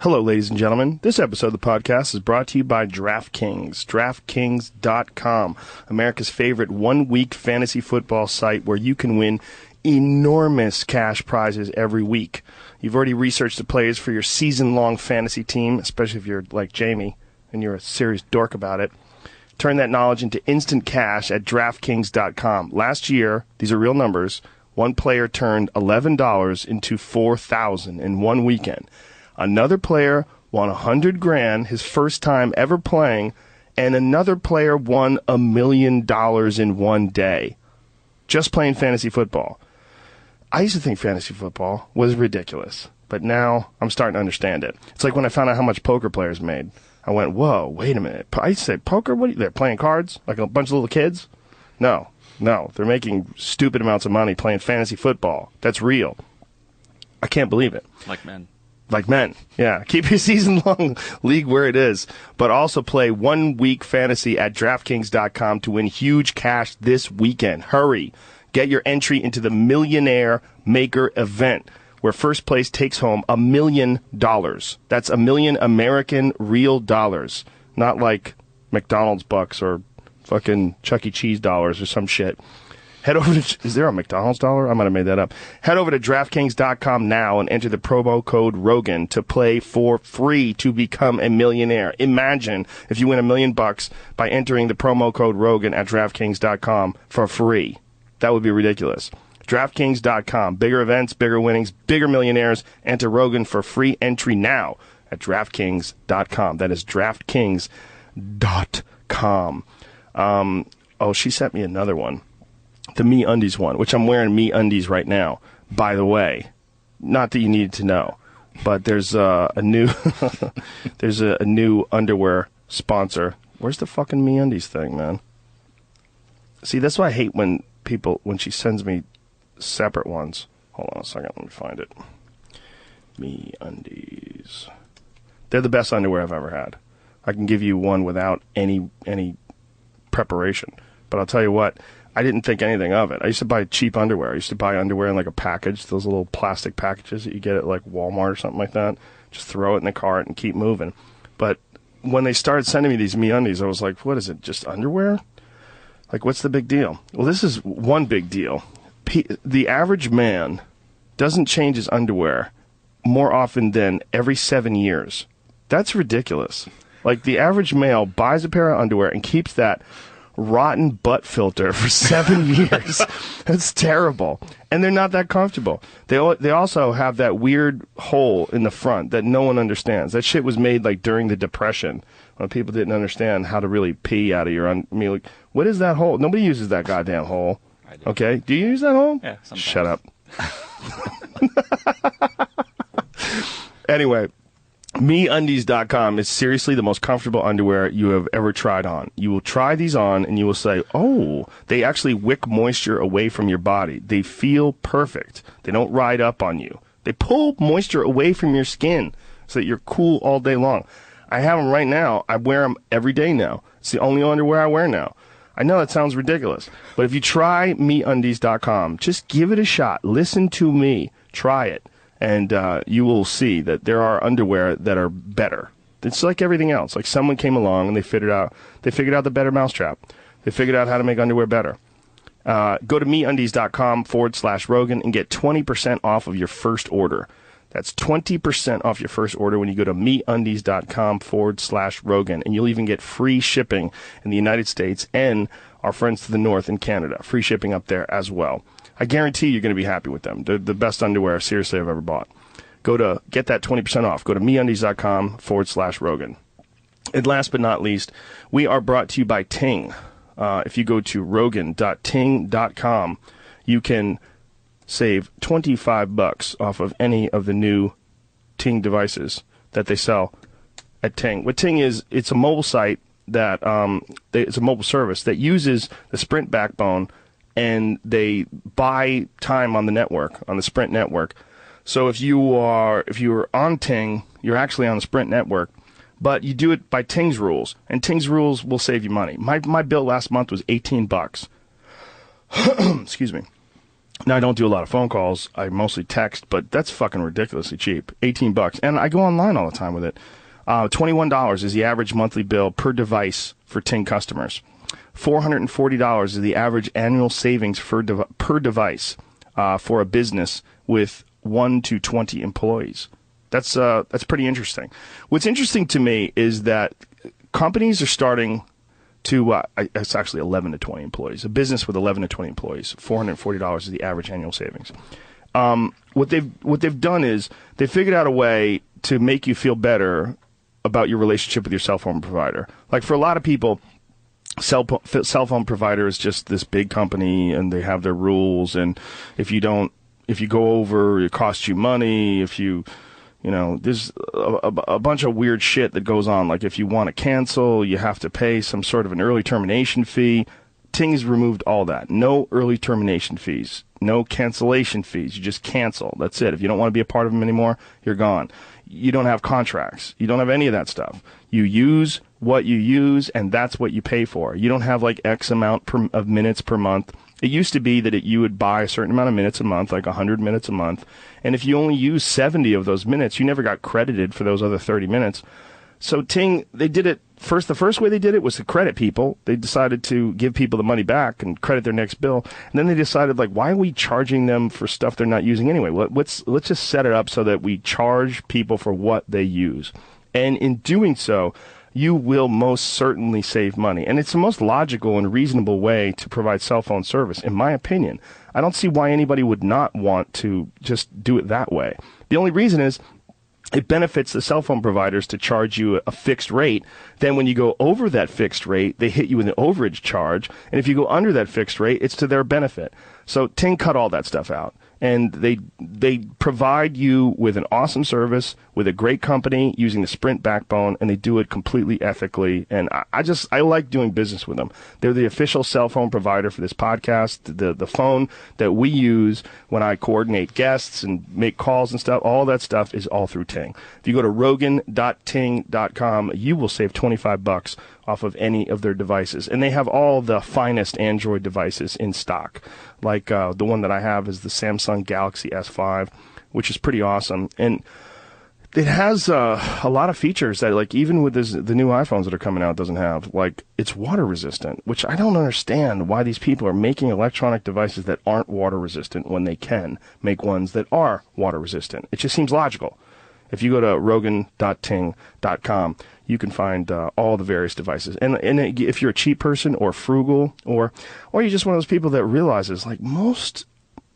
Hello, ladies and gentlemen. This episode of the podcast is brought to you by DraftKings. DraftKings.com, America's favorite one-week fantasy football site where you can win enormous cash prizes every week. You've already researched the players for your season-long fantasy team, especially if you're like Jamie and you're a serious dork about it. Turn that knowledge into instant cash at DraftKings.com. Last year, these are real numbers, one player turned $11 into $4,000 in one weekend. Another player won $100,000 his first time ever playing, and another player won $1 million in one day. Just playing fantasy football. I used to think fantasy football was ridiculous, but now I'm starting to understand it. It's like when I found out how much poker players made. I went, whoa, wait a minute. I used to say, poker? What? They're playing cards? Like a bunch of little kids? No. They're making stupid amounts of money playing fantasy football. That's real. I can't believe it. Like men, yeah. Keep your season-long league where it is, but also play one-week fantasy at DraftKings.com to win huge cash this weekend. Hurry. Get your entry into the Millionaire Maker event, where first place takes home $1 million. That's $1 million American real dollars, not like McDonald's bucks or fucking Chuck E. Cheese dollars or some shit. Head over to, is there a McDonald's dollar? I might have made that up. Head over to DraftKings.com now and enter the promo code Rogan to play for free to become a millionaire. Imagine if you win $1 million by entering the promo code Rogan at DraftKings.com for free. That would be ridiculous. DraftKings.com. Bigger events, bigger winnings, bigger millionaires. Enter Rogan for free entry now at DraftKings.com. That is DraftKings.com. She sent me another one. The MeUndies one, which I'm wearing MeUndies right now, by the way. Not that you needed to know, but there's a new there's a new underwear sponsor. Where's the fucking MeUndies thing, man? See, that's why I hate when she sends me separate ones. Hold on a second, let me find it. MeUndies. They're the best underwear I've ever had. I can give you one without any preparation, but I'll tell you what. I didn't think anything of it. I used to buy cheap underwear. I used to buy underwear in like a package, those little plastic packages that you get at like Walmart or something like that. Just throw it in the cart and keep moving. But when they started sending me these MeUndies, I was like, what is it, just underwear? Like, what's the big deal? Well, this is one big deal. The average man doesn't change his underwear more often than every 7 years. That's ridiculous. Like, the average male buys a pair of underwear and keeps that rotten butt filter for 7 years. That's terrible. And they're not that comfortable. They also have that weird hole in the front that no one understands. That shit was made like during the Depression when people didn't understand how to really pee out of your like, what is that hole? Nobody uses that goddamn hole. I do. Okay? Do you use that hole? Yeah, sometimes. Shut up. Anyway, MeUndies.com is seriously the most comfortable underwear you have ever tried on. You will try these on and you will say, oh, they actually wick moisture away from your body. They feel perfect. They don't ride up on you. They pull moisture away from your skin so that you're cool all day long. I have them right now. I wear them every day now. It's the only underwear I wear now. I know that sounds ridiculous, but if you try MeUndies.com, just give it a shot. Listen to me. Try it. And you will see that there are underwear that are better. It's like everything else. Like someone came along and they figured out the better mousetrap. They figured out how to make underwear better. Go to MeUndies.com/Rogan and get 20% off of your first order. That's 20% off your first order when you go to MeUndies.com/Rogan. And you'll even get free shipping in the United States and our friends to the north in Canada. Free shipping up there as well. I guarantee you're going to be happy with them. They're the best underwear, seriously, I've ever bought. Go to get that 20% off. Go to MeUndies.com/Rogan. And last but not least, we are brought to you by Ting. If you go to Rogan.ting.com, you can save $25 off of any of the new Ting devices that they sell at Ting. What Ting is, it's a mobile site that it's a mobile service that uses the Sprint backbone, and they buy time on the network, on the Sprint network. So if you're on Ting, you're actually on the Sprint network, but you do it by Ting's rules, and Ting's rules will save you money. My bill last month was $18. Excuse me. Now, I don't do a lot of phone calls. I mostly text, but that's fucking ridiculously cheap. $18. And I go online all the time with it. $21 is the average monthly bill per device for Ting customers. $440 is the average annual savings per device for a business with 1 to 20 employees. That's pretty interesting. What's interesting to me is that companies are starting to it's actually 11 to 20 employees. A business with 11 to 20 employees, $440 is the average annual savings. What they've done is they figured out a way to make you feel better about your relationship with your cell phone provider. Like for a lot of people, cell phone provider is just this big company and they have their rules, and if you go over, it costs you money. There's a bunch of weird shit that goes on. Like if you want to cancel, you have to pay some sort of an early termination fee. Ting has removed all that. No early termination fees. No cancellation fees. You just cancel. That's it. If you don't want to be a part of them anymore, you're gone. You don't have contracts. You don't have any of that stuff. You use what you use, and that's what you pay for. You don't have like X amount of minutes per month. It used to be that you would buy a certain amount of minutes a month, like 100 minutes a month. And if you only use 70 of those minutes, you never got credited for those other 30 minutes. So Ting, they did it first. The first way they did it was to credit people. They decided to give people the money back and credit their next bill. And then they decided, like, why are we charging them for stuff they're not using anyway? Let's just set it up so that we charge people for what they use. And in doing so, you will most certainly save money. And it's the most logical and reasonable way to provide cell phone service, in my opinion. I don't see why anybody would not want to just do it that way. The only reason is it benefits the cell phone providers to charge you a fixed rate. Then when you go over that fixed rate, they hit you with an overage charge. And if you go under that fixed rate, it's to their benefit. So Ting cut all that stuff out. And they provide you with an awesome service, with a great company, using the Sprint backbone, and they do it completely ethically. And I like doing business with them. They're the official cell phone provider for this podcast. The phone that we use when I coordinate guests and make calls and stuff, all that stuff is all through Ting. If you go to rogan.ting.com, you will save $25 off of any of their devices. And they have all the finest Android devices in stock. Like the one that I have is the Samsung Galaxy S5, which is pretty awesome. And it has a lot of features that, like, even with the new iPhones that are coming out, doesn't have. Like, it's water resistant, which I don't understand why these people are making electronic devices that aren't water resistant when they can make ones that are water resistant. It just seems logical. If you go to rogan.ting.com, you can find all the various devices. And if you're a cheap person or frugal, or you're just one of those people that realizes, like, most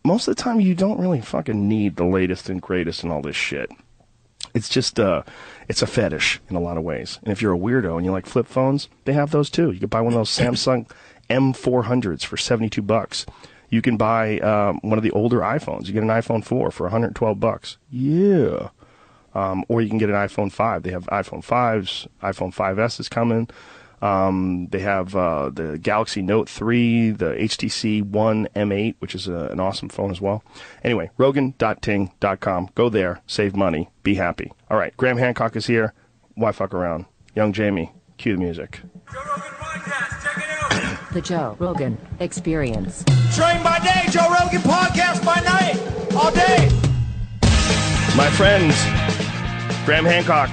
of the time you don't really fucking need the latest and greatest and all this shit. It's just it's a fetish in a lot of ways. And if you're a weirdo and you like flip phones, they have those too. You can buy one of those Samsung M400s for $72. You can buy one of the older iPhones. You get an iPhone 4 for $112. Yeah. Or you can get an iPhone 5. They have iPhone 5s. iPhone 5S is coming. They have the Galaxy Note 3, the HTC One M8, which is an awesome phone as well. Anyway, rogan.ting.com. Go there. Save money. Be happy. All right, Graham Hancock is here. Why fuck around? Young Jamie, cue the music. Joe Rogan Podcast. Check it out. The Joe Rogan Experience. Train by day, Joe Rogan Podcast by night. All day. My friends, Graham Hancock.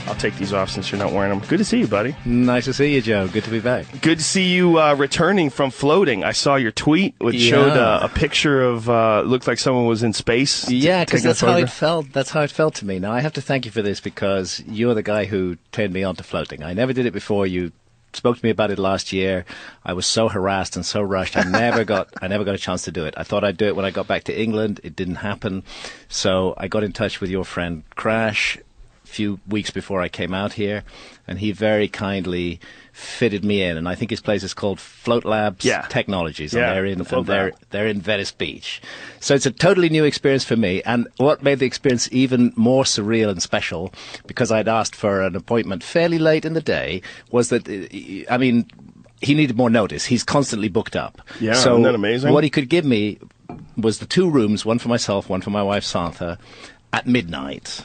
I'll take these off since you're not wearing them. Good to see you, buddy. Nice to see you, Joe. Good to be back. Good to see you returning from floating. I saw your tweet, which showed a picture of, looked like someone was in space. Yeah, because that's how it felt. That's how it felt to me. Now, I have to thank you for this because you're the guy who turned me on to floating. I never did it before. You spoke to me about it last year. I was so harassed and so rushed. I never got a chance to do it. I thought I'd do it when I got back to England. It didn't happen. So I got in touch with your friend Crash few weeks before I came out here, and he very kindly fitted me in. And I think his place is called Float Labs Technologies, and they're in Venice Beach. So it's a totally new experience for me. And what made the experience even more surreal and special, because I'd asked for an appointment fairly late in the day, was that he needed more notice. He's constantly booked up. Yeah, so isn't that amazing? What he could give me was the 2 rooms, one for myself, one for my wife Santha, at midnight,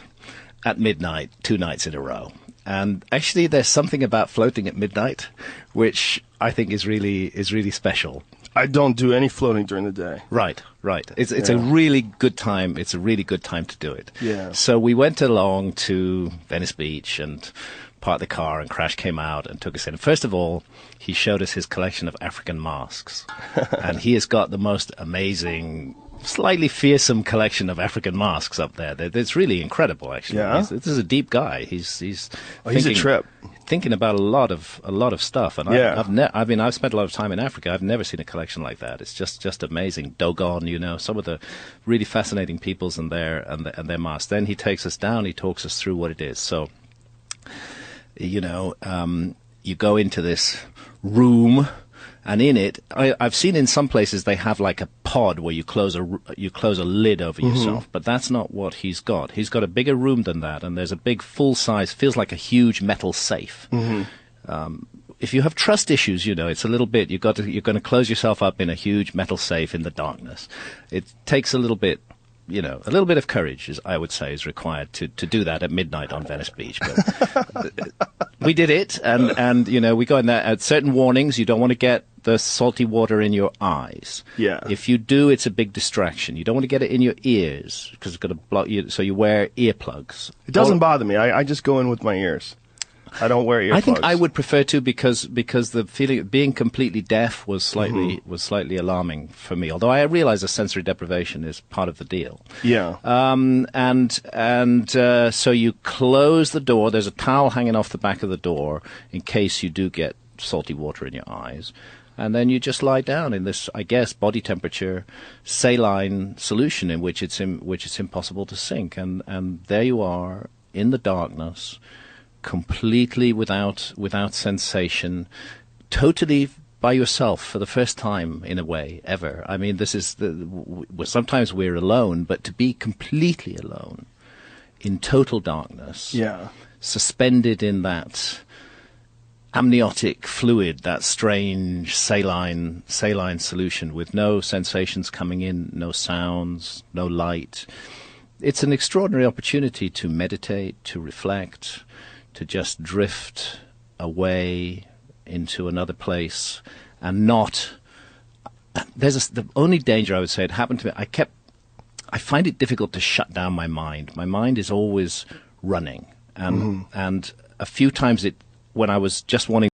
2 nights in a row. And actually, there's something about floating at midnight, which I think is really special. I don't do any floating during the day. Right. It's a really good time. It's a really good time to do it. Yeah. So we went along to Venice Beach and parked the car, and Crash came out and took us in. First of all, he showed us his collection of African masks. And he has got the most amazing, slightly fearsome collection of African masks up there. It's really incredible, actually. Yeah? This is a deep guy. He's a trip. Thinking about a lot of stuff, and Yeah. I've spent a lot of time in Africa. I've never seen a collection like that. It's just amazing. Dogon, some of the really fascinating peoples and their masks. Then he takes us down. He talks us through what it is. So, you go into this room. And in it, I've seen in some places they have like a pod where you close a lid over yourself, but that's not what he's got. He's got a bigger room than that, and there's a big full-size, feels like a huge metal safe. If you have trust issues, it's a little bit. You're going to close yourself up in a huge metal safe in the darkness. It takes a little bit. A little bit of courage, I would say, is required to do that at midnight on Venice Beach. But we did it, and we go in there at certain warnings. You don't want to get the salty water in your eyes. Yeah. If you do, it's a big distraction. You don't want to get it in your ears because it's going to block you. So you wear earplugs. It doesn't bother me. I just go in with my ears. I don't wear earplugs. I think I would prefer to because the feeling of being completely deaf was slightly alarming for me. Although I realize the sensory deprivation is part of the deal. Yeah. So you close the door. There's a towel hanging off the back of the door in case you do get salty water in your eyes. And then you just lie down in this, I guess, body temperature saline solution in which it's impossible to sink. And there you are in the darkness, completely without sensation, totally by yourself for the first time in a way ever. I mean, this is sometimes we're alone, but to be completely alone in total darkness, suspended in that amniotic fluid, that strange saline solution with no sensations coming in, no sounds, no light. It's an extraordinary opportunity to meditate, to reflect, to just drift away into another place and not. The only danger I would say it happened to me. I find it difficult to shut down my mind. My mind is always running, and a few times when I was just wanting